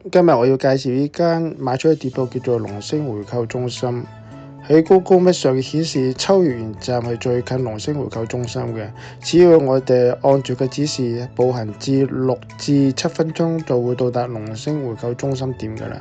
今日我要介紹呢間賣出嘅店鋪叫做龍星回購中心。喺 Google Map 上顯示秋葉原站係最近龍星回購中心嘅，只要我哋按住個指示步行至6至7分鐘就會到達龍星回購中心店㗎啦。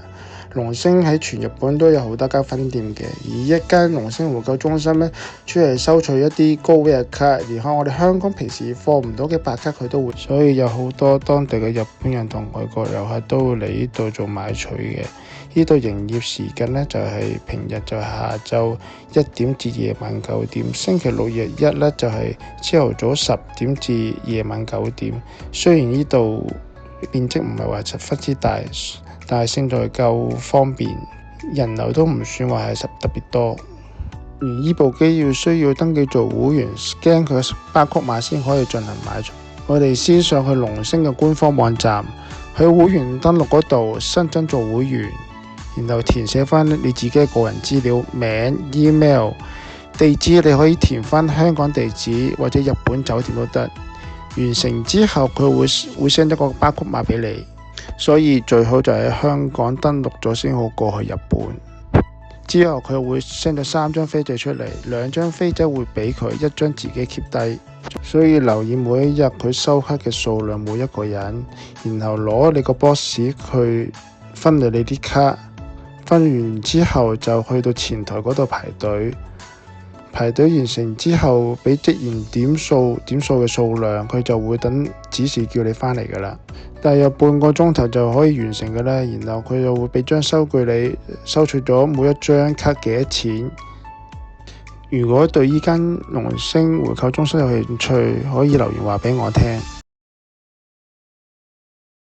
龍星喺全日本都有好多間分店嘅，而一間龍星回購中心呢，主要係收取一啲高危嘅卡，然後我哋香港平時放唔到嘅白卡佢都會，所以有好多當地嘅日本人同外國遊客都會嚟呢度做買取嘅。呢度營業時間呢，就係平日就下晝1點至夜晚9點，星期六日一呢，就係朝頭早10點至夜晚9點。雖然呢度面積唔係話十分之大，但係勝在夠方便，人流都唔算話係特別多。而呢部機需要登記做會員 ，scan 佢嘅巴曲碼先可以進行買取。我哋先上去龍星嘅官方網站，喺會員登錄嗰度新增做會員，然後填寫翻你自己嘅個人資料，名、email、地址，你可以填翻香港地址或者日本酒店都得。完成之後佢會 send 一個巴曲碼俾你，所以最好就喺香港登錄咗先好過去日本。之後佢會 send 咗3張飛仔出嚟，2張飛仔會俾佢，1張自己 keep 低。所以留意每一日佢收卡嘅數量，每一個人，然後攞你個 boss 去分你啲卡，分完之後就去到前台嗰度排隊。排隊完成之後，俾職員點數嘅數量，佢就會等指示叫你返嚟㗎啦。大約半個鐘頭就可以完成㗎啦。然後佢就會俾張收據你，收取咗每一張卡幾多錢。如果對依間龍星回購中心有興趣，可以留言話俾我聽。